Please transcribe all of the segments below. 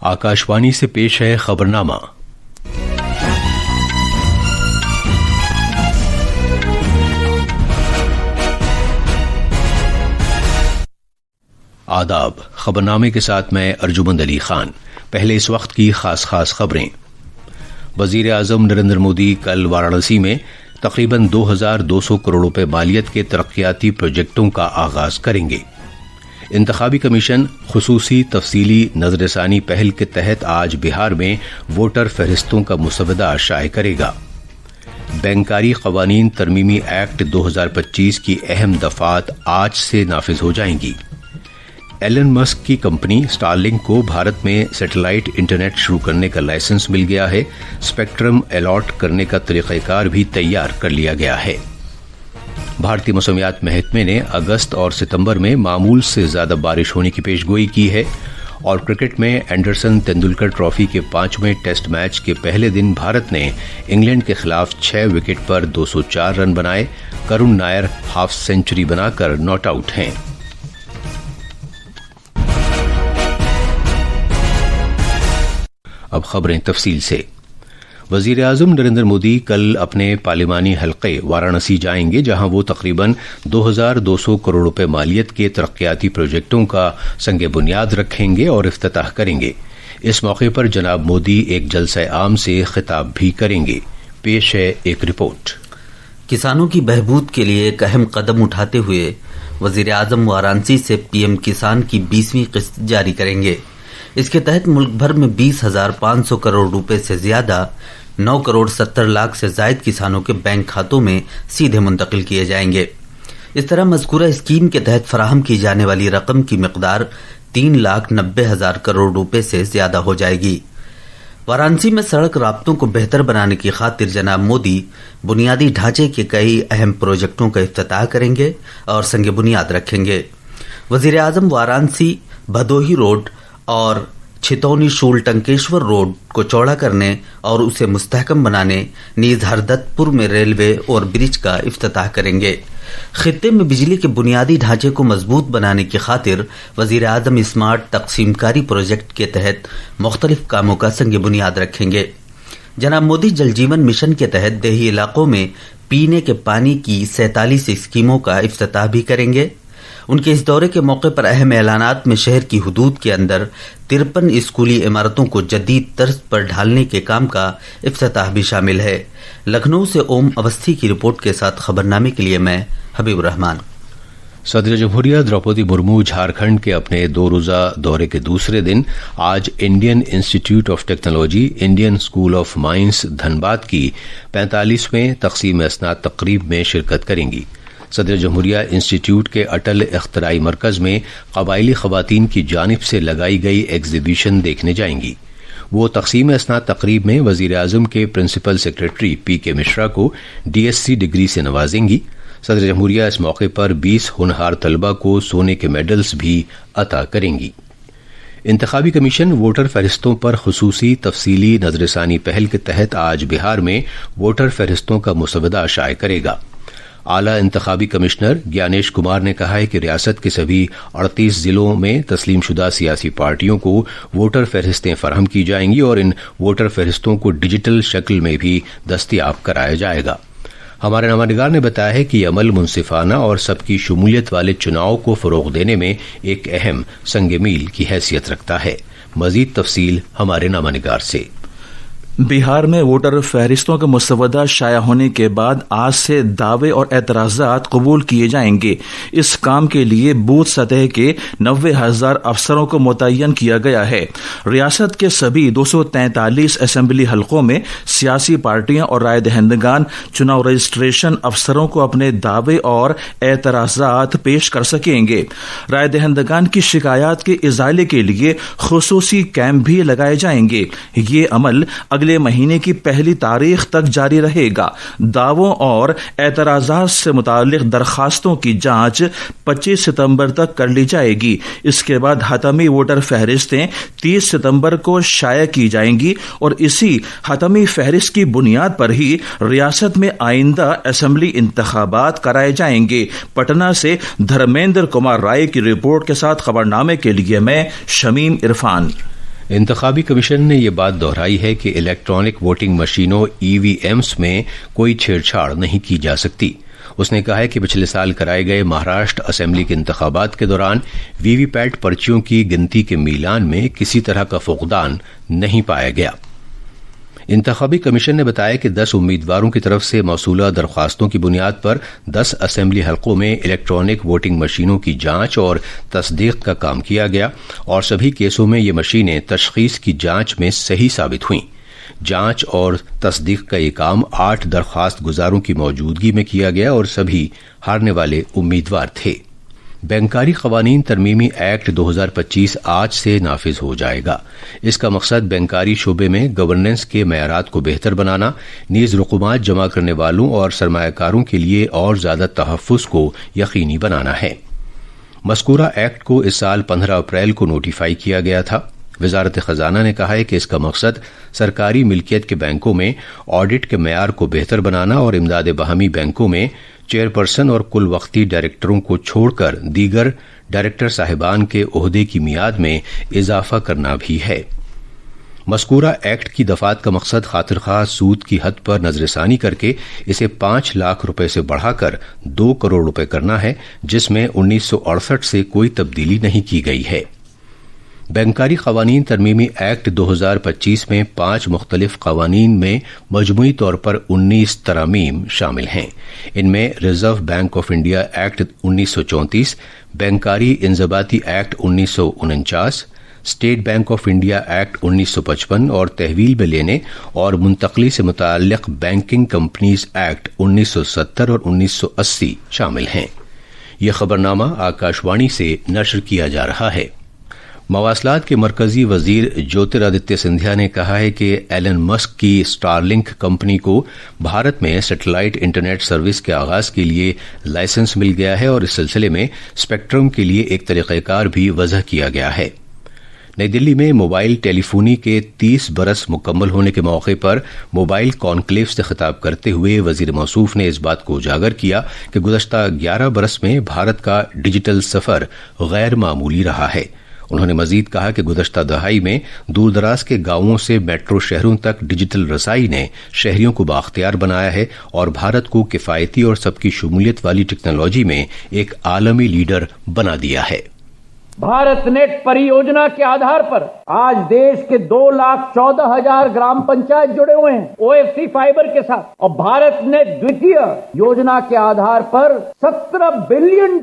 आकाशवाणी से पेश है खबरनामा। आदाब। खबरनामे के साथ मैं अर्जुमंद अली खान। पहले इस वक्त की खास खबरें। वजीर आजम नरेंद्र मोदी कल वाराणसी में तकरीबन 2200 करोड़ रुपए मालियत के तरक्याती प्रोजेक्टों का आगाज करेंगे। इंतखाबी कमीशन खुसूसी तफसीली नजरसानी पहल के तहत आज बिहार में वोटर फहरिस्तों का मुसवदा शाये करेगा। बैंकारी कवानीन तरमीमी एक्ट 2025 की अहम दफात आज से नाफिज हो जाएंगी। एलन मस्क की कंपनी स्टारलिंक को भारत में सैटेलाइट इंटरनेट शुरू करने का लाइसेंस मिल गया है। स्पेक्ट्रम अलॉट करने का तरीक़ाकार भी तैयार कर लिया गया है। भारतीय मौसमियात महकमे ने अगस्त और सितंबर में मामूल से ज्यादा बारिश होने की पेशगोई की है। और क्रिकेट में एंडरसन तेंदुलकर ट्रॉफी के 5वें टेस्ट मैच के पहले दिन भारत ने इंग्लैंड के खिलाफ 6 विकेट पर 204 रन बनाए। करुण नायर हाफ सेंचुरी बनाकर नॉट आउट हैं। अब खबरें तफसील से। वजीर आजम नरेंद्र मोदी कल अपने पार्लिमानी हलके वाराणसी जाएंगे, जहां वो तकरीबन 2200 करोड़ रुपए मालियत के तरक्याती प्रोजेक्टों का संगे बुनियाद रखेंगे और इफ्तिताह करेंगे। इस मौके पर जनाब मोदी एक जलसा आम से खिताब भी करेंगे। पेश है एक रिपोर्ट। किसानों की बहबूद के लिए एक अहम कदम उठाते हुए वजीर आजम वाराणसी से पीएम किसान की 20वीं किस्त जारी करेंगे। इसके तहत मुल्क भर में 20,500 करोड़ रुपए से ज्यादा 9 करोड़ 70 लाख से जायद किसानों के बैंक खातों में सीधे मुंतकिल किए जाएंगे। इस तरह मज़कूरा स्कीम के तहत फराहम की जाने वाली रकम की मिकदार 3,90,000 करोड़ रुपए से ज्यादा हो जाएगी। वाराणसी में सड़क राब्तों को बेहतर बनाने की खातिर जनाब मोदी बुनियादी ढांचे के कई अहम प्रोजेक्टों का इफ्तिताह करेंगे और संगे बुनियाद रखेंगे। वजीर आजम वाराणसी भदोही रोड और छितौनी शूल टंकेश्वर रोड को चौड़ा करने और उसे मुस्तहकम बनाने, नीज हरदत्तपुर में रेलवे और ब्रिज का इफ्तिताह करेंगे। खित्ते में बिजली के बुनियादी ढांचे को मजबूत बनाने की खातिर वजीर आजम स्मार्ट तकसीमकारी प्रोजेक्ट के तहत मुख्तलिफ कामों का संग बुनियाद रखेंगे। जनाब मोदी जल जीवन मिशन के तहत देही इलाकों में पीने के पानी की 47 स्कीमों का इफ्तिताह भी करेंगे। उनके इस दौरे के मौके पर अहम ऐलानात में शहर की हुदूद के अंदर 53 स्कूली इमारतों को जदीद तर्ज पर ढालने के काम का इफ्तिताह भी शामिल है। लखनऊ से ओम अवस्थी की रिपोर्ट के साथ खबरनामे के लिए मैं हबीब रहमान। सदर जमहूरिया द्रौपदी मुर्मू झारखंड के अपने 2 रोजा दौरे के दूसरे दिन आज Indian institute of technology, Indian school of mines Dhanbad की 45वें तकसीम असनाद तकरीब में शिरकत करेंगी। सदर जमहूरिया इंस्टीट्यूट के अटल इख्तराई मरकज में कबायली खवातीन की जानिब से लगाई गई एग्जीबिशन देखने जाएंगी। वो तकसीम असनाद तकरीब में वजीर आजम के प्रिंसिपल सेक्रेटरी पीके मिश्रा को डीएससी डिग्री से नवाजेंगी। सदर जमहूरिया इस मौके पर 20 होनहार तलबा को सोने के मेडल्स भी अता करेंगी। इंतखाबी कमीशन वोटर फहरिस्तों पर खुसूसी तफसीली नजरसानी पहल के तहत आज बिहार में वोटर फहरिस्तों का मुसवदा शाये करेगा। आला इंतखाबी कमिश्नर ज्ञानेश कुमार ने कहा है कि रियासत के सभी 38 जिलों में तस्लीमशुदा सियासी पार्टियों को वोटर फहरिस्तें फराहम की जाएंगी और इन वोटर फहरिस्तों को डिजिटल शक्ल में भी दस्तियाब कराया जाएगा। हमारे नुमाइंदगार ने बताया है कि यह अमल मुनसिफाना और सबकी शमूलियत वाले चुनाव को फरोग देने में एक अहम संग मील की हैसियत रखता है। मजीद तफसील हमारे नुमाइंदगार से। बिहार में वोटर फहरिस्तों का मुसवदा शाया होने के बाद आज से दावे और एतराजात कबूल किए जाएंगे। इस काम के लिए बूथ सतह के 90,000 अफसरों को मुतय्यन किया गया है। रियासत के सभी 243 असेंबली हलकों में सियासी पार्टियां और राय दहिंदगान चुनाव रजिस्ट्रेशन अफसरों को अपने दावे और एतराजात पेश कर सकेंगे। राय दहिंदगान की शिकायत के इजाले के लिए खुसूसी कैंप भी लगाए जाएंगे। ये अमल अगले महीने की 1 तारीख तक जारी रहेगा। दावों और एतराजात से मुतालिक दरखास्तों की जांच 25 सितंबर तक कर ली जाएगी। इसके बाद हतमी वोटर फहरिस्तें 30 सितंबर को शाया की जाएंगी और इसी हतमी फहरिस्त की बुनियाद पर ही रियासत में आइंदा असेंबली इंतखाबात कराए जाएंगे। पटना से धर्मेंद्र कुमार राय की रिपोर्ट के साथ खबरनामे के लिए मैं शमीम इरफान। इंतखाबी कमीशन ने यह बात दोहराई है कि इलेक्ट्रॉनिक वोटिंग मशीनों ईवीएम्स में कोई छेड़छाड़ नहीं की जा सकती। उसने कहा है कि पिछले साल कराए गए महाराष्ट्र असेंबली के इंतखाबात के दौरान वीवीपैट पर्चियों की गिनती के मीलान में किसी तरह का फुकदान नहीं पाया गया। इंतखाबी कमीशन ने बताया कि 10 उम्मीदवारों की तरफ से मौसूला दरख्वास्तों की बुनियाद पर 10 असेंबली हलकों में इलेक्ट्रॉनिक वोटिंग मशीनों की जांच और तस्दीक का काम किया गया और सभी केसों में ये मशीनें तशखीस की जांच में सही साबित हुईं। जांच और तस्दीक का ये काम 8 दरख्वास्त गुजारों की मौजूदगी में किया गया और सभी हारने वाले उम्मीदवार थे। बैंकारी कवानीन तरमीमी एक्ट 2025 आज से नाफिज हो जाएगा। इसका मकसद बैंकारी शोबे में गवर्नेंस के मयारात को बेहतर बनाना, नीज रकूमात जमा करने वालों और सरमायाकारों के लिए और ज्यादा तहफ़्फ़ुज़ को यकीनी बनाना है। मज़कूरा एक्ट को इस साल 15 अप्रैल को नोटिफाई किया गया था। वजारत खजाना ने कहा है कि इसका मकसद सरकारी मिल्कियत के बैंकों में ऑडिट के मयार को बेहतर बनाना और इमदाद बाहमी बैंकों में चेयरपर्सन और कुल वक्ती डायरेक्टरों को छोड़कर दीगर डायरेक्टर साहिबान के ओहदे की मियाद में इजाफा करना भी है। मज़कूरा एक्ट की दफात का मकसद खातिरख्वाह सूद की हद पर नजरसानी करके इसे 5 लाख रुपए से बढ़ाकर 2 करोड़ रुपए करना है, जिसमें 1968 से कोई तब्दीली नहीं की गई है। बैंकारी कवानीन तरमीमी एक्ट 2025 में 5 मुख्तलिफ कवानीन में मजमूई तौर पर 19 तरामीम शामिल हैं। इनमें Reserve Bank of India Act 1934, बैंकारी इंजबाती act 1949, State Bank of India Act 1955 और तहवील में लेने और मुंतकली से मुताल्लिक बैंकिंग कंपनीज एक्ट 1970 और 1980 शामिल हैं। यह खबरनामा आकाशवाणी से नशर किया जा रहा है। मवासलात के मरकजी वजीर ज्योतिरादित्य सिंधिया ने कहा है कि एलन मस्क की स्टारलिंक कंपनी को भारत में सैटेलाइट इंटरनेट सर्विस के आगाज के लिए लाइसेंस मिल गया है और इस सिलसिले में स्पेक्ट्रम के लिए एक तरीक़ाकार भी वज़ह किया गया है। नई दिल्ली में मोबाइल टेलीफोनी के 30 बरस मुकम्मल होने के मौके पर मोबाइल कॉन्क्लेव से खिताब करते हुए वजीर मौसूफ ने इस बात को उजागर किया कि गुज़श्ता 11 बरस में भारत का डिजिटल सफर गैर मामूली रहा है। उन्होंने मजीद कहा कि गुज़श्ता दहाई में दूर दराज के गांवों से मेट्रो शहरों तक डिजिटल रसाई ने शहरियों को बाख्तियार बनाया है और भारत को किफायती और सबकी शमूलियत वाली टेक्नोलॉजी में एक आलमी लीडर बना दिया है। भारत नेट परियोजना के आधार पर आज देश के 2,14,000 ग्राम पंचायत जुड़े हुए हैं ओएफसी फाइबर के साथ, और भारत नेट द्वितीय योजना के आधार पर $17 बिलियन,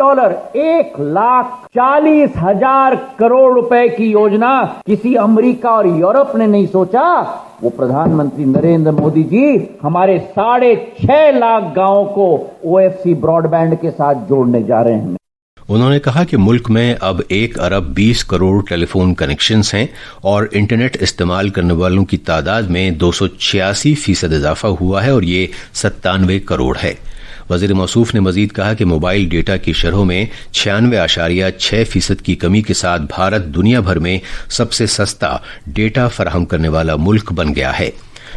1,40,000 करोड़ रुपए की योजना किसी अमेरिका और यूरोप ने नहीं सोचा। वो प्रधानमंत्री नरेंद्र मोदी जी हमारे 6.5 लाख गांवों को ओएफसी ब्रॉडबैंड के साथ जोड़ने जा रहे हैं। उन्होंने कहा कि मुल्क में अब 1 अरब 20 करोड़ टेलीफोन कनेक्शंस हैं और इंटरनेट इस्तेमाल करने वालों की तादाद में 286% इजाफा हुआ है और ये 97 करोड़ है। वजीर मौसूफ ने मजीद कहा कि मोबाइल डेटा की शरहों में 96.6% की कमी के साथ भारत दुनिया भर में सबसे सस्ता डेटा फराहम करने वाला मुल्क बन गया है।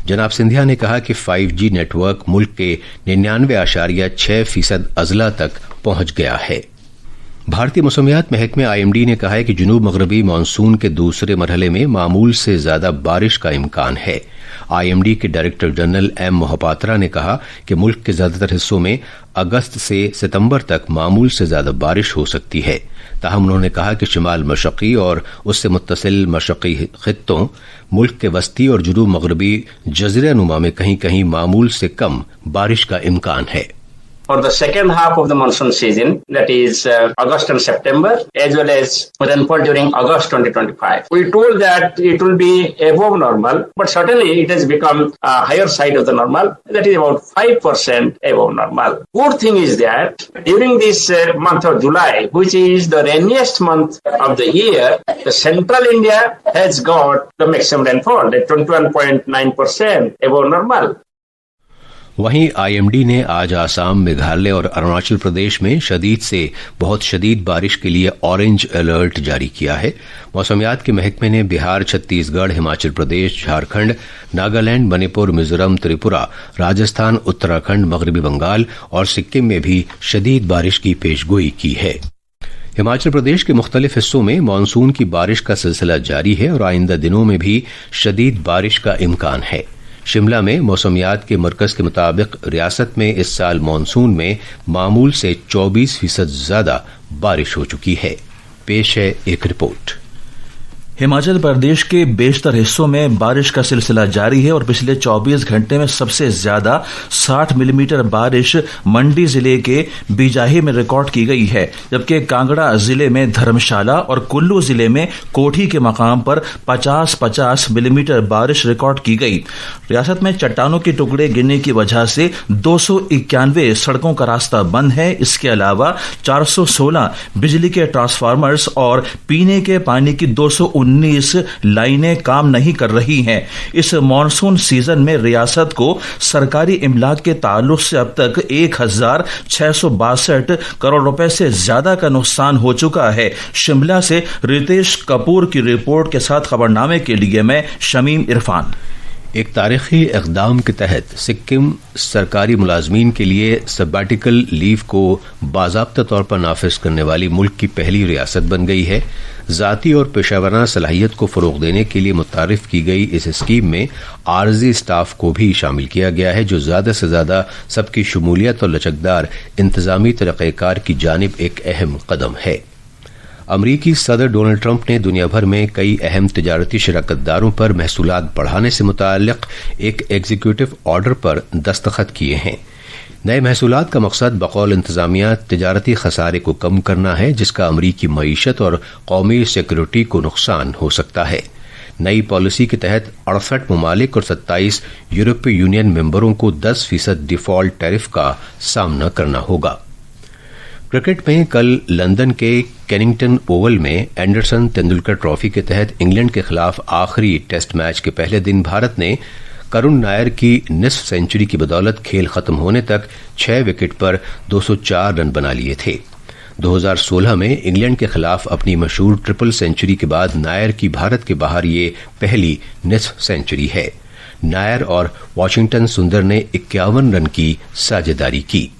जनाब सिंधिया ने कहा कि 5G नेटवर्क मुल्क के 99.6% अजला तक पहुंच गया है। भारतीय मौसमियात महकमे IMD ने कहा है कि जुनूब मगरबी मानसून के दूसरे मरहले में मामूल से ज्यादा बारिश का इम्कान है। IMD के डायरेक्टर जनरल M मोहपात्रा ने कहा कि मुल्क के ज्यादातर हिस्सों में अगस्त से सितंबर तक मामूल से ज्यादा बारिश हो सकती है। ताहम उन्होंने कहा कि शिमाल मशक्की और उससे मुत्तसिल मशक्की खित्तों, मुल्क के वस्ती और जुनूब मगरबी जज़ीरा नुमा में कहीं कहीं मामूल से कम बारिश का इम्कान है। For the second half of the monsoon season, that is August and September, as well as rainfall during August 2025. We told that it will be above normal, but certainly it has become a higher side of the normal, that is about 5% above normal. Good thing is that during this month of July, which is the rainiest month of the year, the central India has got the maximum rainfall at 21.9% above normal. वहीं IMD ने आज आसाम, मेघालय और अरुणाचल प्रदेश में शदीद से बहुत शदीद बारिश के लिए ऑरेंज अलर्ट जारी किया है। मौसमियात के महकमे ने बिहार, छत्तीसगढ़, हिमाचल प्रदेश, झारखंड, नागालैंड, मणिपुर, मिजोरम, त्रिपुरा, राजस्थान, उत्तराखंड, मगरबी बंगाल और सिक्किम में भी शदीद बारिश की पेशगोई की है। हिमाचल प्रदेश के मुख्तलिफ हिस्सों में मानसून की बारिश का सिलसिला जारी है और आइंदा दिनों में भी शदीद बारिश का इम्कान है। शिमला में मौसमियात के मरकज के मुताबिक रियासत में इस साल मानसून में मामूल से 24% ज्यादा बारिश हो चुकी है। पेश है एक रिपोर्ट। हिमाचल प्रदेश के बेशतर हिस्सों में बारिश का सिलसिला जारी है और पिछले 24 घंटे में सबसे ज्यादा 60 मिलीमीटर बारिश मंडी जिले के बीजाही में रिकॉर्ड की गई है, जबकि कांगड़ा जिले में धर्मशाला और कुल्लू जिले में कोठी के मकाम पर 50-50 मिलीमीटर बारिश रिकॉर्ड की गई। रियासत में चट्टानों के टुकड़े गिरने की वजह से 291 सड़कों का रास्ता बंद है। इसके अलावा 416 बिजली के ट्रांसफार्मर्स और पीने के पानी की 219 लाइनें काम नहीं कर रही हैं। इस मॉनसून सीजन में रियासत को सरकारी इमलाक के ताल्लुक से अब तक 1662 करोड़ रुपए से ज्यादा का नुकसान हो चुका है। शिमला से रितेश कपूर की रिपोर्ट के साथ खबरनामे के लिए मैं शमीम इरफान। एक तारीखी इक़दाम के तहत सिक्किम सरकारी मुलाजमीन के लिए सबैटिकल लीव को बाज़ाब्ता तौर पर नाफिज करने वाली मुल्क की पहली रियासत बन गई है। ज़ाती और पेशावराना सलाहियत को फ़रोग़ देने के लिए मुतारिफ की गई इस स्कीम में आर्जी स्टाफ को भी शामिल किया गया है, जो ज़्यादा से ज़्यादा सबकी शमूलियत और लचकदार इंतज़ामी तरीक़ेकार की जानिब एक अहम कदम है। अमरीकी सदर डोनाल्ड ट्रंप ने दुनिया भर में कई अहम तिजारती शराकतदारों पर महसूलात बढ़ाने से मुताल्लिक एक एग्जीक्यूटिव ऑर्डर पर दस्तखत किए हैं। नए महसूलात का मकसद बकौल इंतजामिया तिजारती खसारे को कम करना है, जिसका अमरीकी मईशत और कौमी सिक्योरिटी को नुकसान हो सकता है। नई पॉलिसी के तहत 68 ममालिक और 27 यूरोपीय यूनियन मेंबरों को 10% डिफॉल्ट टैरिफ का सामना करना होगा। क्रिकेट में कल लंदन के केनिंगटन ओवल में एंडरसन तेंदुलकर ट्रॉफी के तहत इंग्लैंड के खिलाफ आखिरी टेस्ट मैच के पहले दिन भारत ने करुण नायर की निसफ सेंचुरी की बदौलत खेल खत्म होने तक 6 विकेट पर 204 रन बना लिए थे। 2016 में इंग्लैंड के खिलाफ अपनी मशहूर ट्रिपल सेंचुरी के बाद नायर की भारत के बाहर ये पहली निसफ सेंचुरी है। नायर और वॉशिंगटन सुंदर ने 51 रन की साझेदारी की।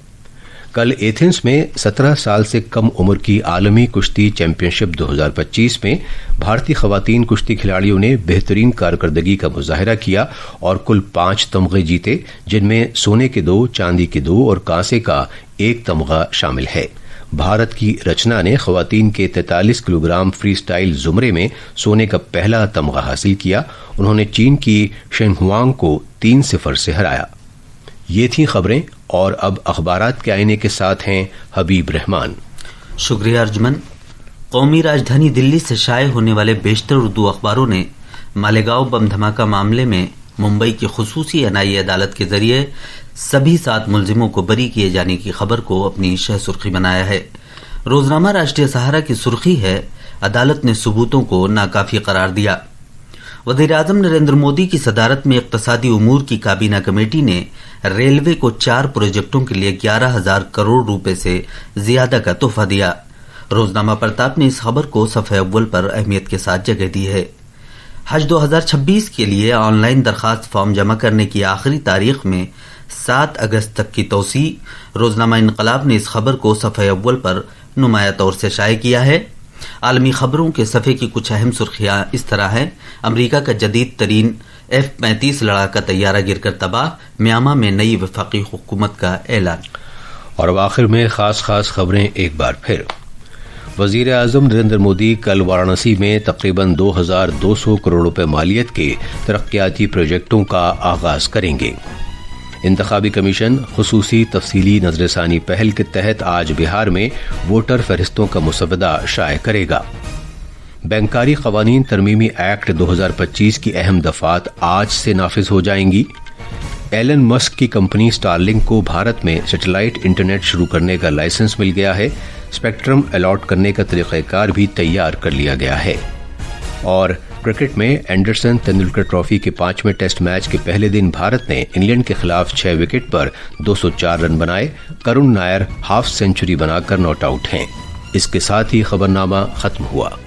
कल एथेंस में 17 साल से कम उम्र की आलमी कुश्ती चैंपियनशिप 2025 में भारतीय खवातीन कुश्ती खिलाड़ियों ने बेहतरीन कारकर्दगी का मुजाहरा किया और कुल 5 तमगे जीते, जिनमें सोने के 2, चांदी के 2 और कांसे का 1 तमगा शामिल है। भारत की रचना ने खवातीन के 43 किलोग्राम फ्री स्टाइल जुमरे में सोने का पहला तमगा हासिल किया। उन्होंने चीन की शेंगहुआंग को 3-0 से हराया। ये थी खबरें और अब अखबारात के आईने के साथ हैं हबीब रहमान। शुक्रिया अर्जुमन। कौमी राजधानी दिल्ली से शाये होने वाले बेशतर उर्दू अखबारों ने मालेगांव बम धमाका मामले में मुंबई की खुसूसी एनआईए अदालत के जरिए सभी 7 मुलजिमों को बरी किए जाने की खबर को अपनी शह सुर्खी बनाया है। रोजनामा राष्ट्रीय सहारा की सुर्खी है, अदालत ने सबूतों को नाकाफी करार दिया। वज़ीर-ए-आज़म नरेंद्र मोदी की सदारत में इक़्तिसादी उमूर की काबीना कमेटी ने रेलवे को 4 प्रोजेक्टों के लिए 11,000 करोड़ रुपए से ज्यादा का तोहफा दिया। रोजनामा प्रताप ने इस खबर को सफ़े अव्वल पर अहमियत के साथ जगह दी है। हज 2026 के लिए ऑनलाइन दरखास्त फॉर्म जमा करने की आखिरी तारीख में 7 अगस्त तक की तौसी। रोजनामा इनकलाब ने इस खबर को सफ़े अव्वल पर नुमाया तौर से शाये किया है। आलमी खबरों के सफ़े की कुछ अहम सुर्खियां इस तरह हैं। अमरीका का जदीद तरीन F-35 लड़ाका तैयारा गिरकर तबाह, म्यांमार में नई वफाकी हुकूमत का ऐलान। और अब आखिर में खास खबरें एक बार फिर। वज़ीर आज़म नरेंद्र मोदी कल वाराणसी में तकरीबन 2,200 करोड़ रुपए मालियत के तरक्याती प्रोजेक्टों का आगाज करेंगे। इंतखाबी कमीशन खुसूसी तफसीली नजरसानी पहल के तहत आज बिहार में वोटर फहरिस्तों का मुसवदा शाये करेगा। बैंकारी कवानीन तरमीमी एक्ट 2025 की अहम दफात आज से नाफिज हो जाएंगी। एलन मस्क की कंपनी स्टारलिंक को भारत में सैटेलाइट इंटरनेट शुरू करने का लाइसेंस मिल गया है। स्पेक्ट्रम अलॉट करने का तरीक़ाकार भी तैयार कर लिया गया है। और क्रिकेट में एंडरसन तेंदुलकर ट्रॉफी के 5वें टेस्ट मैच के पहले दिन भारत ने इंग्लैंड के खिलाफ 6 विकेट पर 204 रन बनाए। करुण नायर हाफ सेंचुरी बनाकर नॉट आउट हैं। इसके साथ ही खबरनामा खत्म हुआ।